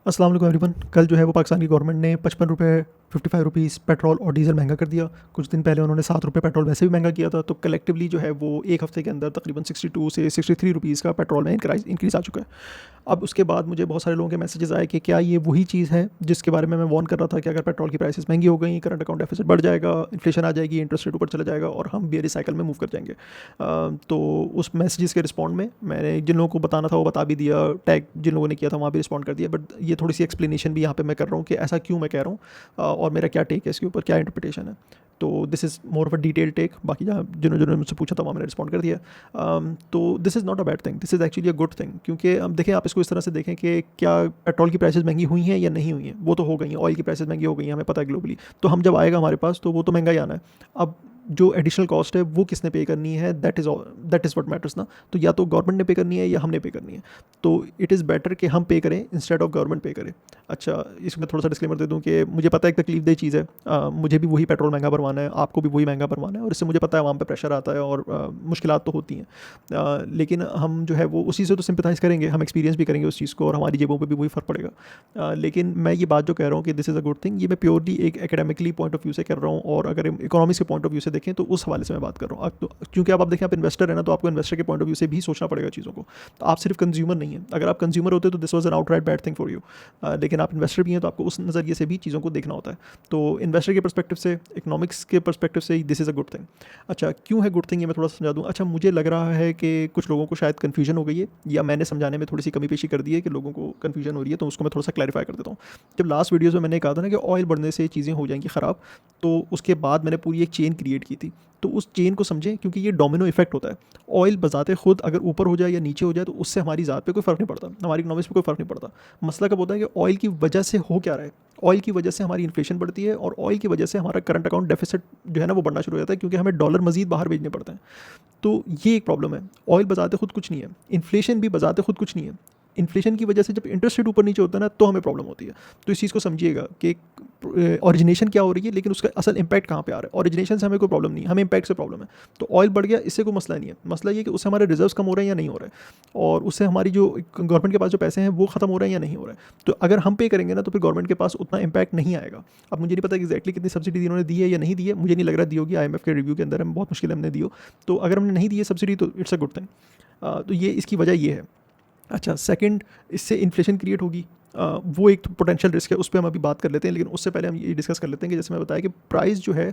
अस्सलाम वालेकुम एवरीवन। कल जो है वो पाकिस्तान की गवर्नमेंट ने 55 रुपये 55 रुपीज़ पेट्रोल और डीज़ल महंगा कर दिया। कुछ दिन पहले उन्होंने 7 रुपये पेट्रोल वैसे भी महंगा किया था। तो कलेक्टिवली जो है वो एक हफ़्ते के अंदर तकरीबन 62 से 63 रुपीज़ का पेट्रोल में इंक्रीज़ आ चुका है। अब उसके बाद मुझे बहुत सारे लोगों के मैसेजेस आए कि क्या ये वही चीज़ है जिसके बारे में मैं वार्न कर रहा था कि अगर पेट्रोल की प्राइसेस महंगी हो गई, करंट अकाउंट डेफिसिट बढ़ जाएगा, इन्फ्लेशन आ जाएगी, इंटरेस्ट रेट ऊपर चला जाएगा और हम बेयरिश साइकिल में मूव कर जाएंगे। तो उस मैसेजेस के रिस्पॉन्ड में मैंने जिन लोगों को बताना था वो बता भी दिया, टैग जिन लोगों ने किया था वहाँ भी रिस्पॉन्ड कर दिया। बट ये थोड़ी सी एक्सप्लेनेशन भी यहाँ पे मैं कर रहा हूँ कि ऐसा क्यों मैं कह रहा हूँ और मेरा क्या टेक है इसके ऊपर, क्या इंटरप्रिटेशन है। तो this is more of a detail take. बाकी जहाँ जिन्होंने मुझसे पूछा था वहाँ मैंने रिस्पॉन्ड कर दिया। तो this is not a bad thing, this is actually a good thing. क्योंकि अब देखें, आप इसको इस तरह से देखें कि क्या पेट्रोल की प्राइसेस महंगी हुई हैं या नहीं हुई हैं। वो तो हो गई हैं, ऑयल की प्राइसेस महंगी हो गई हैं, हमें पता है ग्लोबली। तो हम जब आएगा हमारे पास तो वो तो महंगा ही आना है। अब जो एडिशनल कॉस्ट है वो किसने पे करनी है, दैट इज़ व्हाट मैटर्स ना। तो या तो गवर्नमेंट ने पे करनी है या हमने पे करनी है। तो इट इज़ बेटर कि हम पे करें इंस्टेड ऑफ गवर्नमेंट पे करे। अच्छा, इसमें थोड़ा सा डिस्क्लेमर दे दूं कि मुझे पता है एक तकलीफ दह चीज़ है। मुझे भी वही पेट्रोल महंगा भरवाना है, आपको भी वही महंगा भरवाना है और इससे मुझे पता है वहाँ पे प्रेशर आता है और मुश्किलात तो होती हैं। लेकिन हम जो है वो उसी से तो सिंपथाइज़ करेंगे, हम एक्सपीरियंस भी करेंगे उस चीज़ को और हमारी जेबों पे भी वही फ़र्क पड़ेगा। लेकिन मैं ये बात जो कह रहा हूँ कि this is a good thing, ये मैं प्योरली एक एकेडमिकली पॉइंट ऑफ व्यू से कर रहा हूँ और अगर इकोनॉमिक्स के पॉइंट ऑफ व्यू से देखें तो उस हवाले से मैं बात कर रहा हूँ। तो क्योंकि अब आप देखें, आप इन्वेस्टर है ना, तो आपको इन्वेस्टर के पॉइंट ऑफ व्यू से भी सोचना पड़ेगा चीज़ों को। तो आप सिर्फ कंज्यूमर नहीं है। अगर आप कंज्यूमर होते तो this was an outright bad thing for you. लेकिन आप इन्वेस्टर भी हैं तो आपको उस नज़रिए से भी चीज़ों को देखना होता है। तो इन्वेस्टर के परस्पेक्टिव से, इकोनॉमिक्स के परस्पेक्टिव से this is a good thing. अच्छा, क्यों है गुड थिंग ये मैं थोड़ा समझा दूँ। अच्छा, मुझे लग रहा है कि कुछ लोगों को शायद कन्फ्यूजन हो गई है या मैंने समझाने में थोड़ी सी कमी पेशी कर दी है कि लोगों को कन्फ्यूजन हो रही है, तो उसको मैं थोड़ा सा क्लैरिफाई कर देता हूँ। जब लास्ट वीडियोज़ में मैंने कहा था ना कि ऑयल बढ़ने से चीज़ें हो जाएंगी ख़राब, तो उसके बाद मैंने पूरी एक चेन क्रिएट की थी। तो उस चेन को समझें, क्योंकि ये डोमिनो इफेक्ट होता है। ऑयल बजाते खुद अगर ऊपर हो जाए या नीचे हो जाए तो उससे हमारी ज़ात पे कोई फ़र्क नहीं पड़ता, हमारी इकोनॉमिक्स पे कोई फ़र्क नहीं पड़ता। मसला कब होता है कि ऑयल की वजह से हो क्या रहा है। ऑयल की वजह से हमारी इन्फ्लेशन बढ़ती है और ऑयल की वजह से हमारा करंट अकाउंट डेफिसिट जो है ना वो बढ़ना शुरू हो जाता है, क्योंकि हमें डॉलर मजीद बाहर भेजने पड़ते हैं। तो ये एक प्रॉब्लम है। ऑयल बजाते खुद कुछ नहीं है, इन्फ्लेशन भी बजाते खुद कुछ नहीं है। इन्फ्लेशन की वजह से जब इंटरेस्ट रेट ऊपर नीचे होता है ना तो हमें प्रॉब्लम होती है। तो इस चीज़ को समझिएगा कि ओरिजिनेशन क्या हो रही है, लेकिन उसका असल इंपैक्ट कहाँ पे आ रहा है। ओरिजिनेशन से हमें कोई प्रॉब्लम नहीं है, हमें इंपैक्ट से प्रॉब्लम है। तो ऑयल बढ़ गया, इससे कोई मसला नहीं है। मसला ये कि उससे हमारे रिजर्व्स कम हो रहे हैं या नहीं हो रहे हैं, और उससे हमारी जो गवर्नमेंट के पास जो पैसे हैं वो खत्म हो रहे हैं या नहीं हो रहे हैं। तो अगर हम पे करेंगे ना तो फिर गवर्नमेंट के पास उतना इंपैक्ट नहीं आएगा। अब मुझे नहीं पता एग्जैक्टली कितनी सब्सिडी इन्होंने दी है या नहीं दी है, मुझे नहीं लग रहा दी होगी। IMF के रिव्यू के अंदर हम बहुत मुश्किल हमने दी हो। तो अगर हमने नहीं दी है सब्सिडी तो इट्स अ गुड थिंग। तो ये इसकी वजह ये है। अच्छा, सेकंड, इससे इन्फ्लेशन क्रिएट होगी। वो एक पोटेंशियल रिस्क है, उस पर हम अभी बात कर लेते हैं। लेकिन उससे पहले हम ये डिस्कस कर लेते हैं कि जैसे मैं बताया कि प्राइस जो है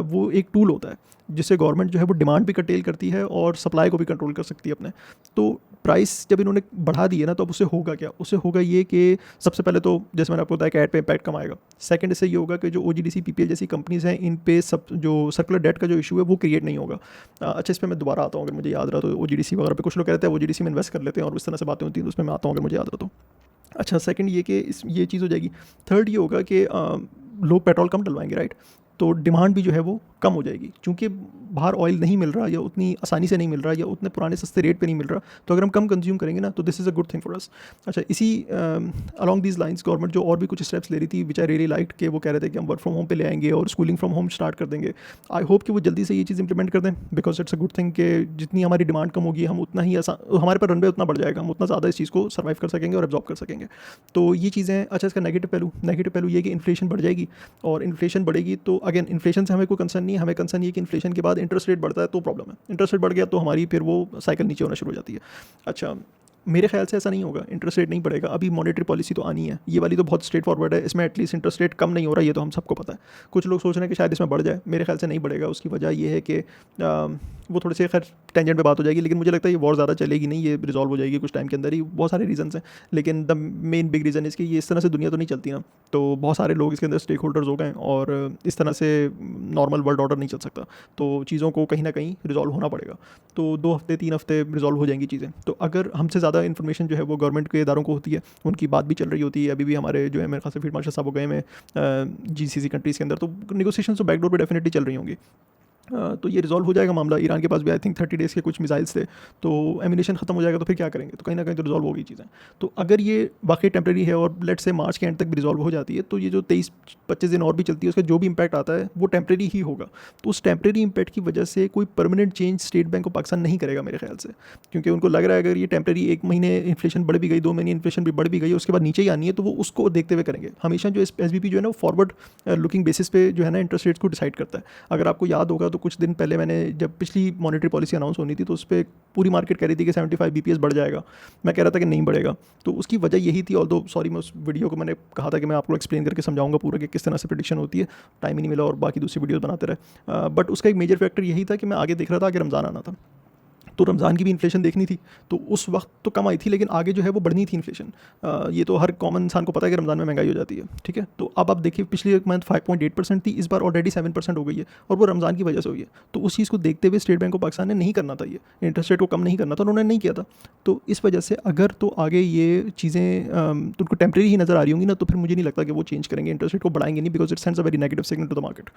वो एक टूल होता है जिससे गवर्नमेंट जो है वो डिमांड भी कंट्रोल करती है और सप्लाई को भी कंट्रोल कर सकती है अपने। तो प्राइस जब इन्होंने बढ़ा दी है ना, तो अब उससे होगा क्या। उससे होगा ये कि सबसे पहले तो जैसे मैंने आपको बताया कि ऐड पे इम्पैक्ट कम आएगा। सेकंड, इससे ये होगा कि जो OGDC PPL जैसी कंपनीज़ हैं, इन पे सब जो सर्कुलर डेट का जो इशू है वो क्रिएट नहीं होगा। अच्छा, इस पर मैं दोबारा आता हूँ अगर मुझे याद रहा तो। OGDC वगैरह पे कुछ लोग कहते हैं OGDC में इन्वेस्ट कर लेते हैं और इस तरह से बातें होती हैं, तो उसमें मैं आता हूँ अगर मुझे याद रहा तो। अच्छा, सेकंड ये कि ये चीज़ हो जाएगी। थर्ड ये होगा कि लोग पेट्रोल कम डलवाएंगे, राइट। तो डिमांड भी जो है वो कम हो जाएगी, क्योंकि बाहर ऑयल नहीं मिल रहा या उतनी आसानी से नहीं मिल रहा या उतने पुराने सस्ते रेट पे नहीं मिल रहा। तो अगर हम कम कंज्यूम करेंगे ना तो this is a good thing for us. अच्छा, इसी अलॉन्ग दीज लाइंस गवर्नमेंट जो और भी कुछ स्टेप्स ले रही थी विच आई रियली लाइक, के वो कह रहे थे कि हम वर्क फ्रॉम होम पे ले आएंगे और स्कूलिंग फ्रॉम होम स्टार्ट कर देंगे। आई होप कि वो जल्दी से ये चीज़ इंप्लीमेंट कर दें, because it's a good thing कि जितनी हमारी डिमांड कम होगी हम उतना ही हमारे पर रनवे उतना बढ़ जाएगा, हम उतना ज़्यादा इस चीज़ को सर्वाइव कर सकेंगे और एब्जॉर्ब कर सकेंगे। तो ये चीज़ें। अच्छा, इसका नेगेटिव पहलू ये कि इन्फ्लेशन बढ़ जाएगी, और इन्फ्लेशन बढ़ेगी तो अगेन इन्फ्लेशन से हमें कोई कंसर्न नहीं है। हमें कंसर्न ये कि इन्फ्लेशन के बाद इंटरेस्ट रेट बढ़ता है तो प्रॉब्लम है। इंटरेस्ट रेट बढ़ गया तो हमारी फिर वो साइकिल नीचे होना शुरू हो जाती है। अच्छा, मेरे ख्याल से ऐसा नहीं होगा, इंटरेस्ट रेट नहीं बढ़ेगा। अभी मॉनेटरी पॉलिसी तो आनी है, ये वाली तो बहुत स्ट्रेट फॉरवर्ड है, इसमें एटलीस्ट इंटरेस्ट रेट कम नहीं हो रहा, ये तो हम सबको पता है। कुछ लोग सोच रहे हैं कि शायद इसमें बढ़ जाए, मेरे ख्याल से नहीं बढ़ेगा। उसकी वजह ये है कि वो थोड़े से खैर टेंजेंट पे बात हो जाएगी, लेकिन मुझे लगता है ये वॉर ज़्यादा चलेगी नहीं, ये रिजॉल्व हो जाएगी कुछ टाइम के अंदर ही। बहुत सारे रीजंस हैं, लेकिन द मेन बिग रीज़न इसकी ये, इस तरह से दुनिया तो नहीं चलती ना। तो बहुत सारे लोग इसके अंदर स्टेक होल्डर्स हो गए और इस तरह से नॉर्मल वर्ल्ड ऑर्डर नहीं चल सकता। तो चीज़ों को कहीं ना कहीं रिजॉल्व होना पड़ेगा। तो 2 हफ्ते 3 हफ्ते रिजॉल्व हो जाएंगी चीज़ें। तो अगर हमसे ज़्यादा इन्फॉर्मेशन जो है वो गवर्नमेंट के इदारों को होती है, उनकी बात भी चल रही होती है। अभी भी हमारे जो है मेरे ख्याल से फील्ड मार्शल साहब हो गए में GCC कंट्रीज़ के अंदर, तो निगोसिएशन तो बैकडोर पे डेफिनेटली चल रही होंगी। तो ये रिजॉल्व हो जाएगा मामला। ईरान के पास भी आई थिंक 30 डेज़ के कुछ मिसाइल्स थे, तो एमिनेशन ख़त्म हो जाएगा तो फिर क्या करेंगे, तो कहीं ना कहीं तो रिजॉल्व होगी चीज़ें। तो अगर ये वाकई टेम्प्रेरी है और लेट से मार्च के एंड तक भी रिजॉल्व हो जाती है, तो ये जो 23-25 दिन और भी चलती है उसका जो भी इम्पैक्ट आता है वो टेम्प्रेरी ही होगा। तो उस टेम्प्रेरी इम्पैक्ट की वजह से कोई permanent change state bank of Pakistan नहीं करेगा मेरे ख्याल से, क्योंकि उनको लग रहा है अगर ये टेम्प्रेरी 1 महीने इन्फ्लेशन बढ़ भी गई, 2 महीने इन्फ्लेशन भी बढ़ भी गई, उसके बाद नीचे ही आनी है, तो वो उसको देखते हुए करेंगे। हमेशा जो SBP जो है ना वो फॉरवर्ड लुकिंग बेसिस पे जो है ना इंटरेस्ट रेट्स को डिसाइड करता है। अगर आपको याद होगा तो कुछ दिन पहले मैंने जब पिछली मॉनेटरी पॉलिसी अनाउंस होनी थी तो उस पर पूरी मार्केट कह रही थी कि 75 BPS बढ़ जाएगा, मैं कह रहा था कि नहीं बढ़ेगा। तो उसकी वजह यही थी, ऑल्दो सॉरी मैं उस वीडियो को मैंने कहा था कि मैं आपको एक्सप्लेन करके समझाऊंगा पूरा कि किस तरह से प्रेडिक्शन होती है, टाइम ही नहीं मिला और बाकी दूसरी वीडियोस बनाते रहे। बट उसका एक मेजर फैक्टर यही था कि मैं आगे देख रहा था कि रमज़ान आना था, तो रमज़ान की भी इन्फ्लेशन देखनी थी, तो उस वक्त तो कम आई थी लेकिन आगे जो है वो बढ़नी थी इन्फ्लेशन। ये तो हर कॉमन इंसान को पता है कि रमज़ान में महंगाई हो जाती है, ठीक है। तो अब आप देखिए पिछली एक मंथ 5.8% थी, इस बार ऑलरेडी 7% हो गई है और वो रमज़ान की वजह से हुई है। तो उस चीज़ को देखते हुए स्टेट बैंक ऑफ पाकिस्तान ने नहीं करना था, ये इंटरेस्ट रेट को कम नहीं करना था, उन्होंने नहीं किया था। तो इस वजह से अगर तो आगे ये चीज़ें तो उनको टेम्प्रेरी ही नज़र आ रही होंगी ना, तो फिर मुझे नहीं लगता कि वो चेंज करेंगे, इंटरेस्ट रेट को बढ़ाएंगे नहीं, because it sends a very negative signal to the market.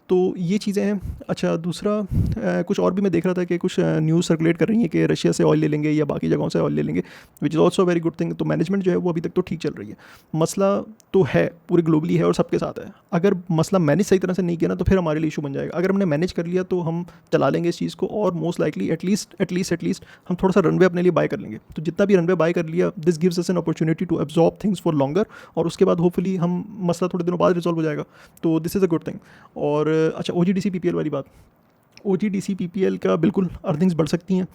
तो ये चीज़ें हैं। अच्छा दूसरा कुछ और भी मैं देख रहा था कि कुछ न्यूज़ सर्कुलेट कर रही है कि रशिया से ऑयल ले लेंगे या बाकी जगहों से ऑयल ले लेंगे, which is also very good thing. तो मैनेजमेंट जो है वो अभी तक तो ठीक चल रही है। मसला तो है पूरे ग्लोबली है और सबके साथ है। अगर मसला मैनेज सही तरह से नहीं किया ना तो फिर हमारे लिए इशू बन जाएगा। अगर हमने मैनेज कर लिया तो हम चला लेंगे इस चीज़ को और मोस्ट लाइकली एटलीस्ट हम थोड़ा सा रनवे अपने लिए बाय कर लेंगे। तो जितना भी रनवे बाय कर लिया, this gives us an opportunity to absorb things for longer, और उसके बाद होपफुली हम मसला थोड़े दिनों बाद रिजॉल्व हो जाएगा। तो this is a good thing. और अच्छा OGDC PPL वाली बात, OGDC PPL का बिल्कुल अर्निंग्स बढ़ सकती हैं,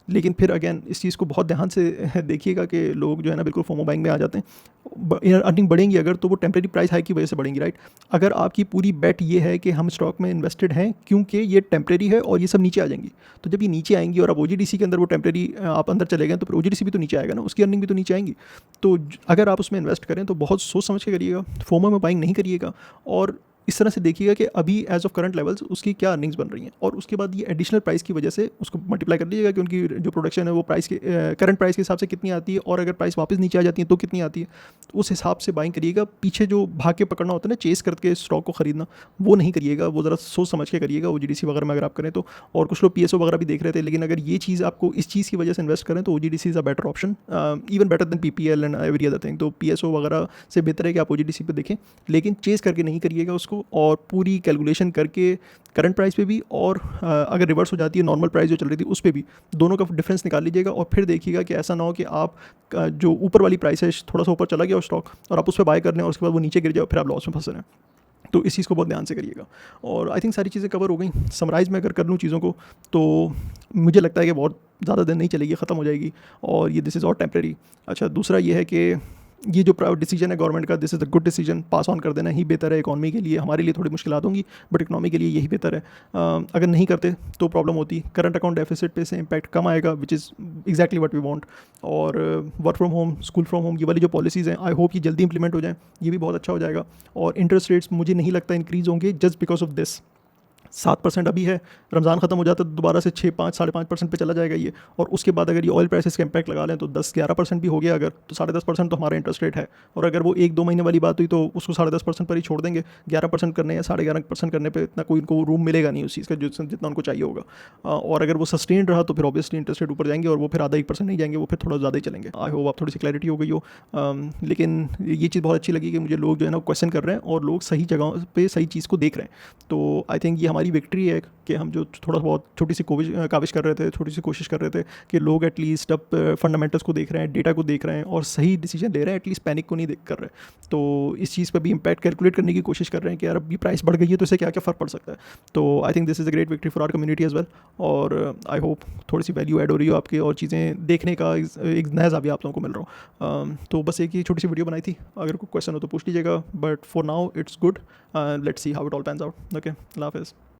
लेकिन फिर अगेन इस चीज़ को बहुत ध्यान से देखिएगा कि लोग जो है ना बिल्कुल फोमो बाइंग में आ जाते हैं। अर्निंग बढ़ेंगी अगर तो वो टेम्प्रेरी प्राइस हाइक की वजह से बढ़ेंगी, राइट। अगर आपकी पूरी बेट ये है कि हम स्टॉक में इन्वेस्टेड हैं क्योंकि ये टेम्प्रेरी है और ये सब नीचे आ जाएंगी, तो जब ये नीचे आएंगी और अब OGDC के अंदर वो टेम्प्रेरी आप अंदर चले गए तो फिर OGDC भी तो नीचे आएगा ना, उसकी अर्निंग भी तो नीचे आएंगी। तो अगर आप उसमें इन्वेस्ट करें तो बहुत सोच समझ के करिएगा, फोमो में बाइंग नहीं करिएगा, और इस तरह से देखिएगा कि अभी एज ऑफ करंट लेवल्स उसकी क्या अर्निंग्स बन रही हैं, और उसके बाद ये एडिशनल प्राइस की वजह से उसको मल्टीप्लाई कर लीजिएगा कि उनकी जो प्रोडक्शन है वो प्राइस के करंट प्राइस के हिसाब से कितनी आती है, और अगर प्राइस वापस नीचे आ जाती है तो कितनी आती है, तो उस हिसाब से बाइंग करिएगा। पीछे जो भाग के पकड़ना होता है ना, चेस करके स्टॉक को खरीदना, वो नहीं करिएगा, वो ज़रा सोच समझ के करिएगा। OGDC वगैरह में अगर आप करें तो, और कुछ लोग PSO वगैरह भी देख रहे थे, लेकिन अगर ये चीज़ आपको इस चीज़ की वजह से इन्वेस्ट करें तो OGDC is a better option, even better than PPL and every other thing. तो PSO वगैरह से बेहतर है कि आप OGDC पे देखें, लेकिन चेस करके नहीं करिएगा उसको, और पूरी कैलकुलेशन करके करंट प्राइस पे भी, और अगर रिवर्स हो जाती है नॉर्मल प्राइस जो चल रही थी उस पे भी, दोनों का डिफरेंस निकाल लीजिएगा, और फिर देखिएगा कि ऐसा ना हो कि आप जो ऊपर वाली प्राइस है थोड़ा सा ऊपर चला गया स्टॉक और आप उस पर बाय कर लें और उसके बाद वो नीचे गिर जाए, फिर आप लॉस में फंस रहे हैं। तो इस चीज़ को बहुत ध्यान से करिएगा। और आई थिंक सारी चीज़ें कवर हो गई। समराइज़ में अगर कर लूँ चीज़ों को तो मुझे लगता है कि बहुत ज़्यादा दिन नहीं चलेगी, ख़त्म हो जाएगी, और ये दिस इज़ ऑल टेम्प्रेरी। अच्छा दूसरा ये है कि ये जो डिसीजन है गवर्नमेंट का, this is the good decision, pass on कर देना ही बेहतर है इकॉनमी के लिए। हमारे लिए थोड़ी मुश्किलात होंगी बट इकॉनमी के लिए यही बेहतर है। अगर नहीं करते तो प्रॉब्लम होती, करंट अकाउंट डेफिसिट पे से इम्पैक्ट कम आएगा, which is exactly what we want. और work from home, school from home, ये वाली जो पॉलिसीज़ हैं आई होप ये जल्दी इंप्लीमेंट हो जाएँ, ये भी बहुत अच्छा हो जाएगा। और इंटरेस्ट रेट्स मुझे नहीं लगता इंक्रीज़ होंगे जस्ट बिकॉज ऑफ दिस। 7% अभी है, रमज़ान ख़त्म हो जाता है तो दोबारा से 6-5 5.5% पे चला जाएगा ये, और उसके बाद अगर ये ऑयल प्राइसेस का इम्पैक्ट लगा लें तो 10-11% भी हो गया अगर, तो 10.5% तो हमारा इंटरेस्ट रेट है। और अगर वो 1-2 महीने वाली बात हुई तो उसको 10.5% पर ही छोड़ देंगे, 11% करने या 11.5% करने पर इतना कोई उनको रूम मिलेगा नहीं उस चीज़ का जितना उनको चाहिए होगा। और अगर वो सस्टेन रहा तो फिर ऑब्वियसली इंटरेस्ट रेट ऊपर जाएंगे, और वो फिर आधा 1% नहीं जाएंगे, वो फिर थोड़ा ज़्यादा ही चलेंगे। आई होप आप थोड़ी सी क्लैरिटी हो गई हो। लेकिन ये चीज़ बहुत अच्छी लगी कि मुझे लोग जो है ना क्वेश्चन कर रहे हैं और लोग सही जगह पे सही चीज़ को देख रहे हैं। तो आई थिंक ये हमारी विक्ट्री है कि हम जो थोड़ा बहुत छोटी सी काविश कर रहे थे, छोटी सी कोशिश कर रहे थे कि लोग एटलीस्ट अब फंडामेंटल्स को देख रहे हैं, डेटा को देख रहे हैं और सही डिसीजन ले रहे हैं, एटलीस्ट पैनिक को नहीं देख कर रहे। तो इस चीज़ पर भी इम्पैक्ट कैलकुलेट करने की कोशिश कर रहे हैं कि यार अब ये प्राइस बढ़ गई है तो इससे क्या क्या फ़र्क पड़ सकता है। तो I think this is a great victory for our community as well. और आई होप थोड़ी सी वैल्यू ऐड हो रही हो आपकी, और चीज़ें देखने का एक नया ज़ाविया आप लोगों को मिल रहा हो। तो बस एक ही छोटी सी वीडियो बनाई थी, अगर कोई क्वेश्चन हो तो पूछ लीजिएगा, but for now it's good. Let's see how it all pans out. Okay, अल्लाह हाफ़िज़।